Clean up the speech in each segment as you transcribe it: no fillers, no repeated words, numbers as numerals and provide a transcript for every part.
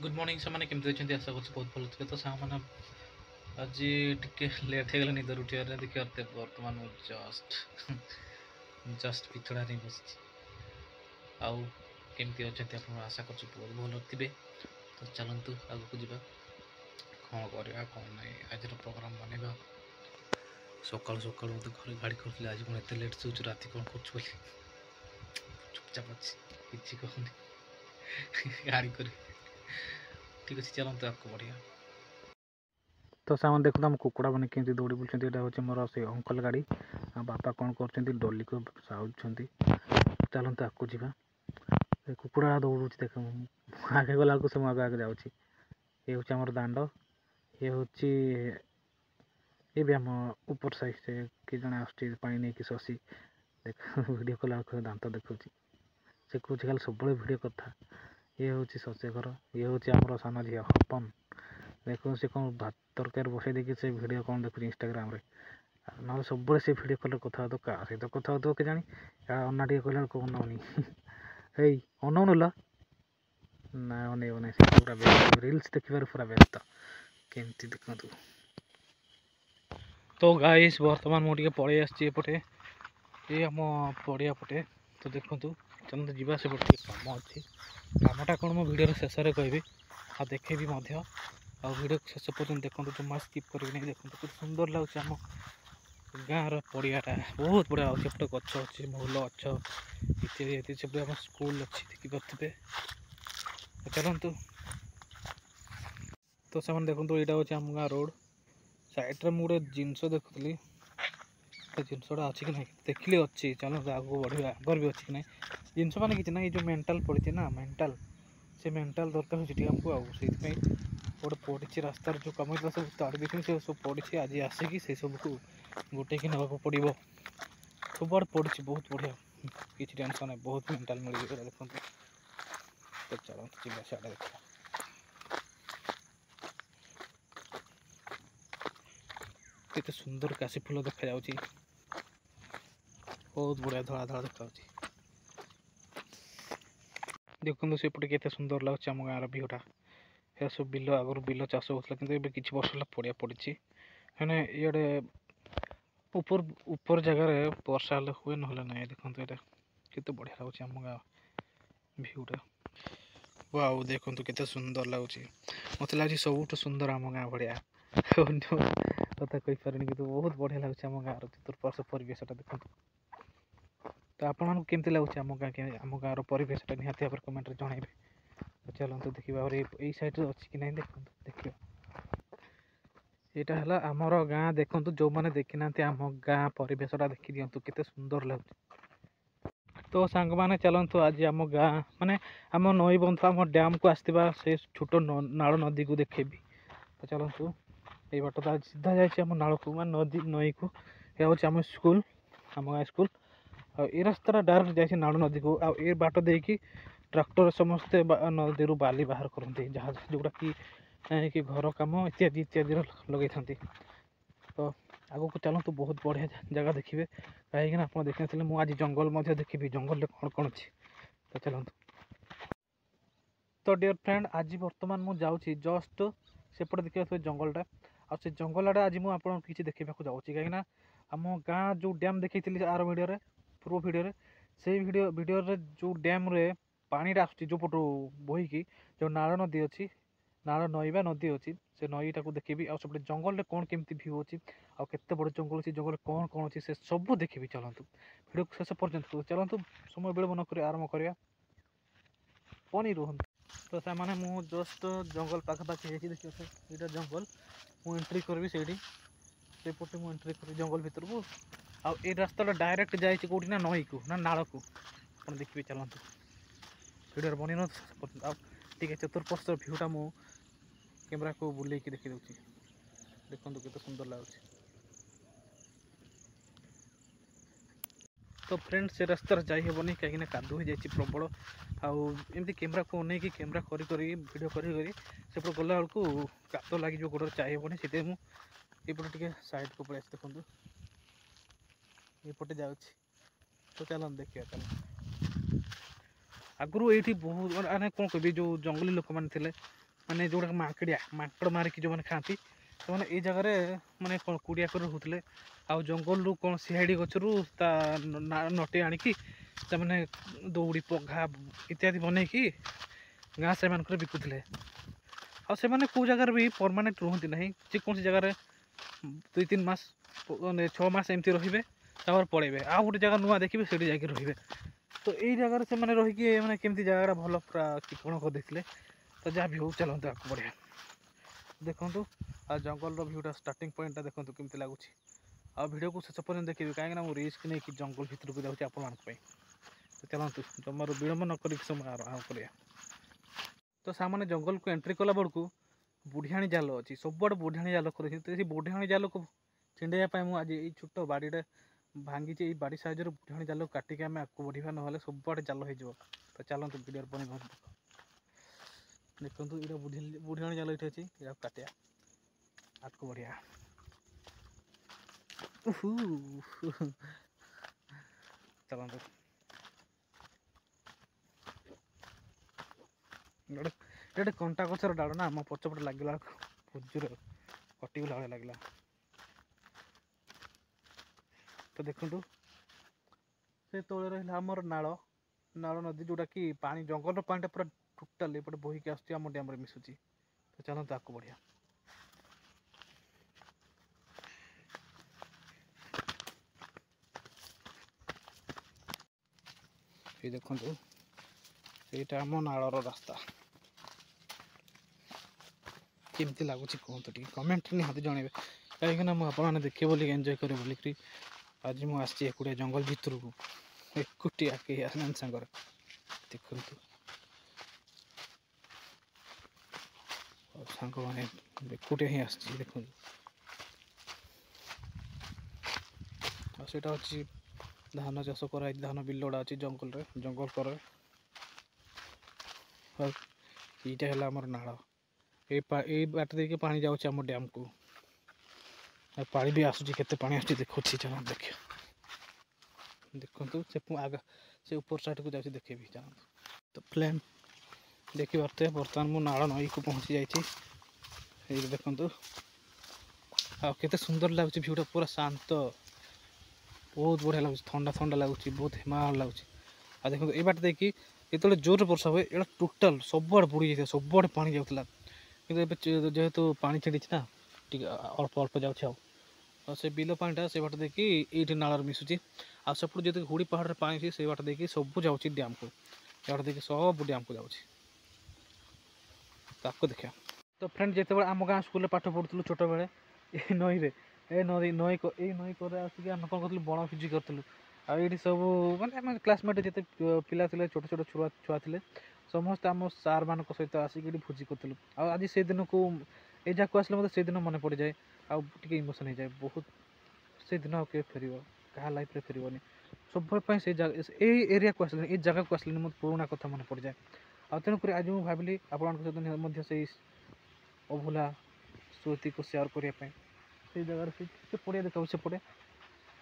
Good morning से केमती अच्छे आशा कर बहुत भल थे तो सामने आज टिके लेट हो निदर उठे देखिए बर्तमान जस्ट जस्ट पिछड़ा नहीं बस आउ केमती अच्छे आप आशा कर बहुत भल थे तो चलतु आग को जा कौन करवा कौन ना आज प्रोग्राम बनवा सका सका मत घर गाड़ी कर आज कौन एत लेट शोच राति कौन कर चुपचाप अच्छी किसी कहूनी गाड़ी कर ठीक अच्छे चलते आपको बढ़िया तो सामान देखो आम कुकुड़ा मैंने केमती दौड़ी बुलूँ यहाँ हूँ मोर से अंकल गाड़ी बापा कौन कर डोली को साउंड चलते आपको जा कुकुड़ा दौड़ देख आगे गला से मुझे आगे जाऊँगी ये हूँ आम दांड ये हूँ ये भी आम ऊपर साइड से कि जड़े आसपा नहीं कि शशि देख भिड कला दांत देखा से कौन खाली सब भिड कथा ये हूँ शशि घर ये हूँ आम सान झी हपन देखो से कौन भात तरकारी बसई देखिए से भिड कौन देखो इंस्टाग्राम ना सब से भिड कल कथा तो क्या सहित कथा हो के जानी अन्ना टे कहला को अनाऊनी है अनाऊनुला ना अनेब से पूरा व्यस्त रिल्स देखिबार पूरा व्यस्त केमती देखु तो गाइस बर्तमान मुझे पलि आसपटे ये आम पड़िया पटे तो देखु चलते जावा से कम अच्छी कमटा कौन मो भिडियो शेष में कहि आ देखेबी आ भिडियो शेष पर्यटन देखते जमा स्किप कर देखते बहुत सुंदर लगे आम गाँव पड़ियाटा बहुत बढ़िया अच्छे एपटे गच अच्छी भूल गच इत्यादि से आम स्कूल अच्छी देखिपे चलतु तो से देखो यहाँ हूँ आम गाँ रोड साइड में गोटे जिनस देखुली जिनसा अच्छी कि ना देखिले अच्छी चलो आगे बढ़िया आगर भी अच्छी कि ना जिनस मैंने कि ना जो मेंटाल पड़ी ना मेंटाल से मेंटाल दरकार होती आमको आगे गोटे पड़ी रास्तार जो कम होता सब ताड़ भी से सब पड़ी आज आसिकी से सब को गोटे कि ना पड़ो सब आड़े पड़ी बहुत बढ़िया किसी टेंशन है बहुत मेंटाल मिल देखते तो चलो जी सियाड़े देखा केते सुंदर काशी फूल देखा जाउची बहुत बढ़िया धड़ा धड़ा देखा देखते सेपटे केते सुंदर लगुच आम गाँव व्यूटा यह सब बिल आगर बिल चाष होता कि किसी वर्ष है पड़िया पड़ी मैंने इे ऊपर ऊपर जगार वर्षा हुए ना ना देखते यहाँ केते बढ़िया लगुच आम गाँव भ्यूटा वाओ देखो केते सुंदर लगुच मत लगे सबुठ सुंदर आम गाँ भाया कथा कही पारे कि बहुत बढ़िया लगुच आम गाँव चतुर्पार्श परिवेश देखो तो आपको केमती लगुच आम गाँव परिवेश निहाती भाव कमेंट जनइबे चलते देखिए और ये साइड अच्छी कि ना देखो देखिए यहाँ है आमर गाँ देखु जो मैंने देखी ना आम गाँ परिवेशटा देखी दिंतु केते सुंदर लगे तो सांग मैंने चलतु आज आम गाँ माने आम नई बंध आम डैम को आसवा से छोट नाल नदी को देखेबी तो चलतु ये बाट तो आज सीधा जाए नाल को नदी नई को यह हूँ आम स्कूल आम गाँ स्कूल ये रास्ता डायरेक्ट जाए नाल नदी को आ बाट देकी ट्रैक्टर समस्ते नदी बाली बाहर करते जहाँ जोटा कि घर कम इत्यादि इत्यादि लगे था तो आगो को चलतु बहुत बढ़िया जगह देखिए कहीं आप देखी मुझे आज जंगल देखी जंगल कौन कौन अच्छी तो चलतु तो डियर फ्रेंड आज बर्तमान मुझे जाऊँगी जस्ट सेपटे देखा जंगलटा आ से जंगल आज मुझे किसी देखा जाऊँगी कहीं आम गाँ जो डैम देखी आर भिडियो पूर्व भिडियो से भिडियो जो डैम रे पानी आस जो पटू बोहीकी जो नाल नदी अच्छी नाल नई बा नदी अच्छी से नईटा को देखी आउटे जंगल में कौन केमती भ्यू अच्छी आते बड़ जंगल अच्छी जंगल कौन कौन अच्छी से सब देखी चलतु भिडियो शेष पर्यटन चलतु समय विलंब न आरंभ करवा पनी रुहतु तो सामने मु जस्ट जंगल पाखापाखि देखिए यहाँ जंगल मु एंट्री करी सेपटे मु एंट्री करी जंगल भितर को आ रास्ता डायरेक्ट जाए कौटी ना नई को ना नाल को आप देखिए चलतु भिडियो बनी टे चतुर्पार्श भ्यूटा मु कैमेरा को बुले देखी दूसरी देखो केते सुंदर लगे तो फ्रेंड से रास्तार जाइबनी कहीं कादू हो जाए प्रबल आमती कैमेरा को अनेक कैमेरा करी भिडियो करी सेपटे गला बेलू काद लगे गोड़ चाहिए से मुझे टे साइड को पलि देखो ये जाऊँ तो चलो देखिए चलो आगु ये बहुत मैंने कौन कह जो जंगली लोक मैंने थे ମାନେ ଯେଉଁଗୁଡ଼ାକ ମାଙ୍କଡ଼ ମାରିକି ଯେଉଁମାନେ ଖାଆନ୍ତି ସେମାନେ ଏଇ ଜାଗାରେ ମାନେ କ'ଣ କୁଡ଼ିଆ କରି ରହୁଥିଲେ। ଆଉ ଜଙ୍ଗଲରୁ କ'ଣ ସିଆଡ଼ି ଗଛରୁ ତା ନଟି ଆଣିକି ସେମାନେ ଦୌଡ଼ି ପଘା ଇତ୍ୟାଦି ବନେଇକି ଗାଁ ସେମାନଙ୍କରେ ବିକୁଥିଲେ। ଆଉ ସେମାନେ କେଉଁ ଜାଗାରେ ବି ପରମାନେଣ୍ଟ ରୁହନ୍ତି ନାହିଁ, ଯେକୌଣସି ଜାଗାରେ 2-3 ମାସ 6 ମାସ ଏମିତି ରହିବେ, ତାପରେ ପଳେଇବେ, ଆଉ ଗୋଟେ ଜାଗା ନୂଆ ଦେଖିବେ ସେଇଠି ଯାଇକି ରହିବେ। ତ ଏଇ ଜାଗାରେ ସେମାନେ ରହିକି ମାନେ କେମିତି ଜାଗାଟା ଭଲ ପୁରା ଚିକ୍କଣ କରିଦେଇଥିଲେ। ତ ଯାହା ବି ହଉ ଚାଲନ୍ତୁ ଆଗକୁ ବଢ଼ିଆ ଦେଖନ୍ତୁ। ଆଉ ଜଙ୍ଗଲର ଭିଉଟା ଷ୍ଟାର୍ଟିଂ ପଏଣ୍ଟଟା ଦେଖନ୍ତୁ କେମିତି ଲାଗୁଛି। ଆଉ ଭିଡ଼ିଓକୁ ଶେଷ ପର୍ଯ୍ୟନ୍ତ ଦେଖିବି, କାହିଁକିନା ମୁଁ ରିସ୍କ ନେଇକି ଜଙ୍ଗଲ ଭିତରକୁ ଯାଉଛି ଆପଣମାନଙ୍କ ପାଇଁ। ତ ଚାଲନ୍ତୁ ଜମାରୁ ବିଳମ୍ବ ନ କରିକି ସମୟ ଆରମ୍ଭ କରିବା। ତ ସାମାନ୍ୟ ଜଙ୍ଗଲକୁ ଏଣ୍ଟ୍ରି କଲା ବେଳକୁ ବୁଢ଼ିଆଣୀ ଜାଲ ଅଛି, ସବୁଆଡ଼େ ବୁଢ଼ିଆଣୀ ଜାଲ କରିଛନ୍ତି। ତ ସେଇ ବୁଢ଼ିଆଣୀ ଜାଲକୁ ଛିଣ୍ଡେଇବା ପାଇଁ ମୁଁ ଆଜି ଏଇ ଛୋଟ ବାଡ଼ିଟା ଭାଙ୍ଗିଛି। ଏଇ ବାଡ଼ି ସାହାଯ୍ୟରେ ବୁଢ଼ିଆଣୀ ଜାଲକୁ କାଟିକି ଆମେ ଆଗକୁ ବଢ଼ିବା, ନହେଲେ ସବୁଆଡ଼େ ଜାଲ ହେଇଯିବ। ତ ଚାଲନ୍ତୁ ଭିଡ଼ିଓର ବନେଇ ଦେଖନ୍ତୁ। ଏଇଟା ବୁଢ଼ିଆଣୀ ଜାଲ ଏଇଠି ଅଛି, ଏଇଟାକୁ କାଟିବା, ଆଗକୁ ବଢ଼ିଆ। ଚାଲନ୍ତୁ ଗୋଟେ କଣ୍ଟା ଗଛର ଡାଳ ନା ଆମ ପଛପଟେ ଲାଗିଲା ଭୋଜରେ କଟିଗଲା ଭଳିଆ ଲାଗିଲା। ତ ଦେଖନ୍ତୁ ସେ ତଳେ ରହିଲା ଆମର ନାଳ ନଦୀ, ଯେଉଁଟାକି ପାଣି ଜଙ୍ଗଲର ପାଣିଟା ପୁରା ଟୋଟାଲି ଏପଟେ ବୋହିକି ଆସୁଛି, ଆମ ଡ୍ୟାମ୍ରେ ମିଶୁଛି। ତ ଚାଲନ୍ତୁ ଆଗକୁ ବଢ଼ିଆ। ଏଇ ଦେଖନ୍ତୁ ଏଇଟା ଆମ ନାଳର ରାସ୍ତା। କେମିତି ଲାଗୁଛି କୁହନ୍ତୁ ଟିକେ କମେଣ୍ଟରେ ନିହାତି ଜଣେଇବେ, କାହିଁକିନା ମୁଁ ଆପଣମାନେ ଦେଖିବେ ବୋଲି ଏନ୍ଜୟ କରିବେ ବୋଲିକିରି ଆଜି ମୁଁ ଆସିଛି ଏକୁଟିଆ ଜଙ୍ଗଲ ଭିତରକୁ, ଏକୁଟିଆ କେହି ଆସିନାହାନ୍ତି ସାଙ୍ଗରେ। ଦେଖନ୍ତୁ ସାଙ୍ଗମାନେ ଏକୁଟିଆ ହିଁ ଆସିଛି ଦେଖନ୍ତୁ। ଆଉ ସେଇଟା ଅଛି ଧାନ ଚାଷ କରାହେଇଛି, ଧାନ ବିଲଟା ଅଛି ଜଙ୍ଗଲ କରେ। ଆଉ ଏଇଟା ହେଲା ଆମର ନାଳ, ଏଇ ବାଟ ଦେଇକି ପାଣି ଯାଉଛି ଆମ ଡ୍ୟାମ୍କୁ। ଆଉ ପାଣି ବି ଆସୁଛି, କେତେ ପାଣି ଆସୁଛି ଦେଖୁଛି, ଚାଲନ୍ତୁ ଦେଖିବା। ଦେଖନ୍ତୁ ସେ ଉପର ସାଇଡ଼କୁ ଯାଉଛି, ଦେଖେଇବି ଚାଲନ୍ତୁ। ତ ପ୍ଲେନ୍ ଦେଖିପାରୁଥିବେ ବର୍ତ୍ତମାନ ମୁଁ ନାଳ ନଈକୁ ପହଞ୍ଚି ଯାଇଛି। ଏଇଠି ଦେଖନ୍ତୁ ଆଉ କେତେ ସୁନ୍ଦର ଲାଗୁଛି ଭିଉଟା, ପୁରା ଶାନ୍ତ, ବହୁତ ବଢ଼ିଆ ଲାଗୁଛି, ଥଣ୍ଡା ଲାଗୁଛି, ବହୁତ ହିମାଳୟ ଲାଗୁଛି। ଆଉ ଦେଖନ୍ତୁ ଏଇ ବାଟ ଦେଇକି ଯେତେବେଳେ ଜୋରରେ ବର୍ଷା ହୁଏ ଏଇଟା ଟୋଟାଲ ସବୁଆଡ଼େ ବୁଡ଼ି ଯାଇଥିଲା, ସବୁଆଡ଼େ ପାଣି ଯାଉଥିଲା। କିନ୍ତୁ ଏବେ ଯେହେତୁ ପାଣି ଛାଡ଼ିଛି ନା, ଟିକେ ଅଳ୍ପ ଯାଉଛି। ଆଉ ସେ ବିଲ ପାଣିଟା ସେ ବାଟ ଦେଇକି ଏଇଠି ନାଳରେ ମିଶୁଛି। ଆଉ ସେପଟେ ଯେତିକି ହୁଡ଼ି ପାହାଡ଼ରେ ପାଣି ଅଛି ସେଇ ବାଟ ଦେଇକି ସବୁ ଯାଉଛି ଡ୍ୟାମ୍କୁ, ଏ ବାଟ ଦେଇକି ସବୁ ଡ୍ୟାମ୍କୁ ଯାଉଛି। ତାକୁ ଦେଖିବା। ତ ଫ୍ରେଣ୍ଡ ଯେତେବେଳେ ଆମ ଗାଁ ସ୍କୁଲରେ ପାଠ ପଢ଼ୁଥିଲୁ ଛୋଟବେଳେ, ଏଇ ନଈରେ ଏଇ ନଈ କରେ ଆସିକି ଆମେ କ'ଣ କରୁଥିଲୁ, ବଣଭୋଜି କରୁଥିଲୁ। ଆଉ ଏଇଠି ସବୁ ମାନେ ଆମ କ୍ଲାସମେଟ୍ ଯେତେ ପିଲା ଥିଲେ, ଛୋଟ ଛୁଆ ଥିଲେ, ସମସ୍ତେ ଆମ ସାର୍ମାନଙ୍କ ସହିତ ଆସିକି ଏଠି ଭୋଜି କରୁଥିଲୁ। ଆଉ ଆଜି ସେଦିନକୁ ଏଇ ଯାହାକୁ ଆସିଲେ ମୋତେ ସେଦିନ ମନେ ପଡ଼ିଯାଏ, ଆଉ ଟିକେ ଇମୋସନ୍ ହେଇଯାଏ ବହୁତ। ସେଦିନ ଆଉ କେବେ ଫେରିବ, କାହା ଲାଇଫ୍ରେ ଫେରିବନି। ସବୁବେଳେ ପାଇଁ ଏଇ ଏରିଆକୁ ଆସିଲେନି, ଏଇ ଜାଗାକୁ ଆସିଲେନି, ମୋତେ ପୁରୁଣା କଥା ମନେ ପଡ଼ିଯାଏ। ଆଉ ତେଣୁକରି ଆଜି ମୁଁ ଭାବିଲି ଆପଣଙ୍କ ସହିତ ମଧ୍ୟ ସେଇ ଅଭୁଲା ସ୍ମୃତିକୁ ସେୟାର କରିବା ପାଇଁ। ସେଇ ଜାଗାରେ ସେ ପଡ଼ିଆ ଦେଖାଉଛି, ସେପଟେ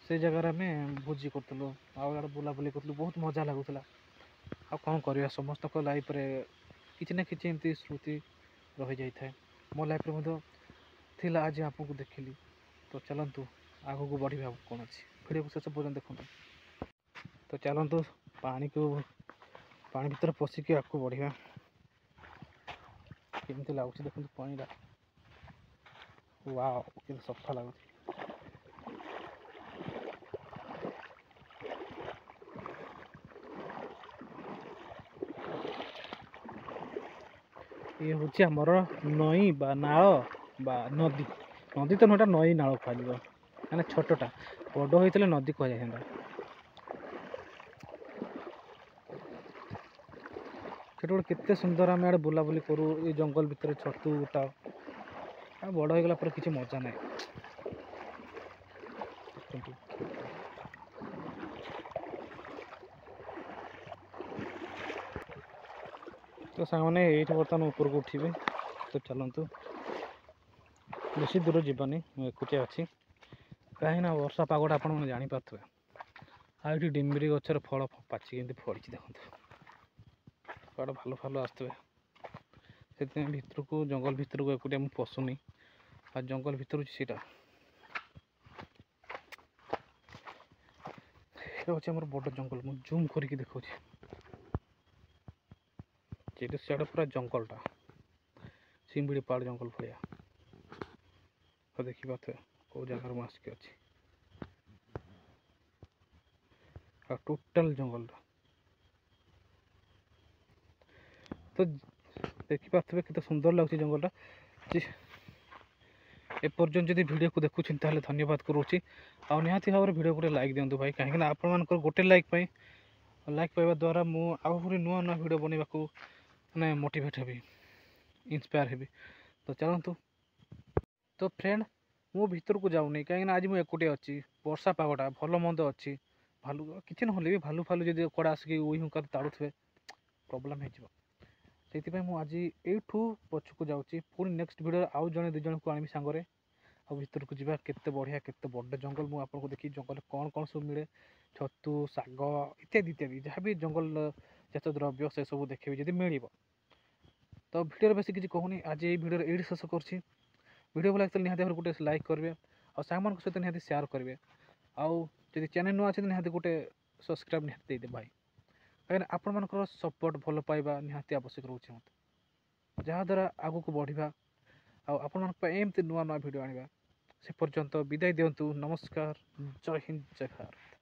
ସେଇ ଜାଗାରେ ଆମେ ଭୋଜି କରୁଥିଲୁ, ଆଉ ଇଆଡ଼େ ବୁଲାବୁଲି କରୁଥିଲୁ, ବହୁତ ମଜା ଲାଗୁଥିଲା। ଆଉ କ'ଣ କରିବା, ସମସ୍ତଙ୍କ ଲାଇଫ୍ରେ କିଛି ନା କିଛି ଏମିତି ସ୍ମୃତି ରହିଯାଇଥାଏ। ମୋ ଲାଇଫ୍ରେ ମଧ୍ୟ ଥିଲା, ଆଜି ଆପଣଙ୍କୁ ଦେଖିଲି। ତ ଚାଲନ୍ତୁ ଆଗକୁ ବଢ଼ିବା, କ'ଣ ଅଛି ଭିଡ଼ିଓକୁ ଶେଷ ପର୍ଯ୍ୟନ୍ତ ଦେଖନ୍ତୁ। ତ ଚାଲନ୍ତୁ ପାଣି ଭିତରେ ପଶିକି ଆଗକୁ ବଢ଼ିବା। କେମିତି ଲାଗୁଛି ଦେଖନ୍ତୁ ପାଣିଟା, ୱାଓ କେତେ ସଫା ଲାଗୁଛି। ଇଏ ହେଉଛି ଆମର ନଈ ବା ନାଳ ବା ନଦୀ ତ ନୁହେଁଟା, ନଈ ନାଳ କୁହାଯିବ, ମାନେ ଛୋଟଟା, ବଡ଼ ହୋଇଥିଲେ ନଦୀ କୁହାଯାଇଥାନ୍ତା। ଛୋଟବେଳେ କେତେ ସୁନ୍ଦର ଆମେ ଆଡ଼େ ବୁଲାବୁଲି କରୁ, ଏଇ ଜଙ୍ଗଲ ଭିତରେ ଛତୁ ଗୋଟାଉ। ଆଉ ବଡ଼ ହୋଇଗଲା ପରେ କିଛି ମଜା ନାହିଁ। ତ ସାଙ୍ଗମାନେ ଏଇଠି ବର୍ତ୍ତମାନ ଉପରକୁ ଉଠିବେ। ତ ଚାଲନ୍ତୁ, ବେଶୀ ଦୂର ଯିବାନି, ମୁଁ ଏକୁଟିଆ ଅଛି, କାହିଁକିନା ବର୍ଷା ପାଗଟା ଆପଣମାନେ ଜାଣିପାରୁଥିବେ। ଆଉ ଏଠି ଡିମ୍ବିରି ଗଛର ଫଳ ପାଚିକି ଏମିତି ଫଳିଛି ଦେଖନ୍ତୁ, କୁଆଡ଼େ ଭାଲୁ ଆସୁଥିବେ। ସେଥିପାଇଁ ଭିତରକୁ ଜଙ୍ଗଲ ଭିତରକୁ ଏକୁଟିଆ ମୁଁ ପଶୁନି। ଆଉ ଜଙ୍ଗଲ ଭିତରୁ ସେଇଟା ହେଉଛି ଆମର ବଡ଼ ଜଙ୍ଗଲ। ମୁଁ ଜୁମ୍ କରିକି ଦେଖାଉଛି, ସେଇଟା ସିଆଡ଼େ ପୁରା ଜଙ୍ଗଲଟା ଶିମିଳି ପାହାଡ଼ ଜଙ୍ଗଲ ଭଳିଆ। ତ ଦେଖିପାରୁଥିବେ କେଉଁ ଜାଗାରୁ ମୁଁ ଆସିକି ଅଛି। ଆଉ ଟୋଟାଲ ଜଙ୍ଗଲଟା ତ ଦେଖିପାରୁଥିବେ କେତେ ସୁନ୍ଦର ଲାଗୁଛି ଜଙ୍ଗଲଟା। ଏପର୍ଯ୍ୟନ୍ତ ଯଦି ଭିଡ଼ିଓକୁ ଦେଖୁଛନ୍ତି ତାହେଲେ ଧନ୍ୟବାଦ କରୁଛି। ଆଉ ନିହାତି ଭାବରେ ଭିଡ଼ିଓ ଗୋଟେ ଲାଇକ୍ ଦିଅନ୍ତୁ ଭାଇ, କାହିଁକିନା ଆପଣମାନଙ୍କର ଗୋଟେ ଲାଇକ୍ ପାଇବା ଦ୍ୱାରା ମୁଁ ଆହୁରି ନୂଆ ନୂଆ ଭିଡ଼ିଓ ବନେଇବାକୁ ମାନେ ମୋଟିଭେଟ୍ ହେବି, ଇନ୍ସପାୟାର ହେବି। ତ ଚାଲନ୍ତୁ। ତ ଫ୍ରେଣ୍ଡ, ମୁଁ ଭିତରକୁ ଯାଉନି କାହିଁକିନା ଆଜି ମୁଁ ଏକୁଟିଆ ଅଛି। ବର୍ଷା ପାଗଟା ଭଲ ମନ୍ଦ ଅଛି। ଭାଲୁ କିଛି ନହେଲେ ବି ଭାଲୁ ଯଦି କୁଆଡ଼େ ଆସିକି ଉଇ ହୁଙ୍କାରେ ତାଡ଼ୁଥିବେ ପ୍ରୋବ୍ଲେମ୍ ହେଇଯିବ। ସେଇଥିପାଇଁ ମୁଁ ଆଜି ଏଇଠୁ ପଛକୁ ଯାଉଛି। ପୁଣି ନେକ୍ସଟ ଭିଡ଼ିଓରେ ଆଉ ଜଣେ ଦୁଇ ଜଣଙ୍କୁ ଆଣିବି ସାଙ୍ଗରେ, ଆଉ ଭିତରକୁ ଯିବା। କେତେ ବଢ଼ିଆ, କେତେ ବଡ଼ ଜଙ୍ଗଲ। ମୁଁ ଆପଣଙ୍କୁ ଦେଖି ଜଙ୍ଗଲରେ କ'ଣ ସବୁ ମିଳେ, ଛତୁ, ଶାଗ ଇତ୍ୟାଦି ଇତ୍ୟାଦି ଯାହା ବି ଜଙ୍ଗଲ ଜାତୀୟ ଦ୍ରବ୍ୟ ସେସବୁ ଦେଖିବି ଯଦି ମିଳିବ। ତ ଭିଡ଼ିଓରେ ବେଶୀ କିଛି କହୁନି, ଆଜି ଏଇ ଭିଡ଼ିଓରେ ଏଇଠି ଶେଷ କରୁଛି। ଭିଡ଼ିଓ ଭଲ ଲାଗିଥିଲେ ନିହାତି ଭାବରେ ଗୋଟେ ଲାଇକ୍ କରିବେ, ଆଉ ସାଙ୍ଗମାନଙ୍କ ସହିତ ନିହାତି ସେୟାର କରିବେ। ଆଉ ଯଦି ଚ୍ୟାନେଲ୍ ନୂଆ ଅଛନ୍ତି ନିହାତି ଗୋଟେ ସବସ୍କ୍ରାଇବ୍ ନିହାତି ଦେଇଦେବେ ଭାଇ, କାହିଁକିନା ଆପଣମାନଙ୍କର ସପୋର୍ଟ ଭଲ ପାଇବା ନିହାତି ଆବଶ୍ୟକ ରହୁଛି ମୋତେ, ଯାହାଦ୍ୱାରା ଆଗକୁ ବଢ଼ିବା ଆଉ ଆପଣମାନଙ୍କ ପାଇଁ ଏମିତି ନୂଆ ନୂଆ ଭିଡ଼ିଓ ଆଣିବା। ସେ ପର୍ଯ୍ୟନ୍ତ ବିଦାୟ ଦିଅନ୍ତୁ। ନମସ୍କାର, ଜୟ ହିନ୍ଦ, ଜୟ ଭାରତ।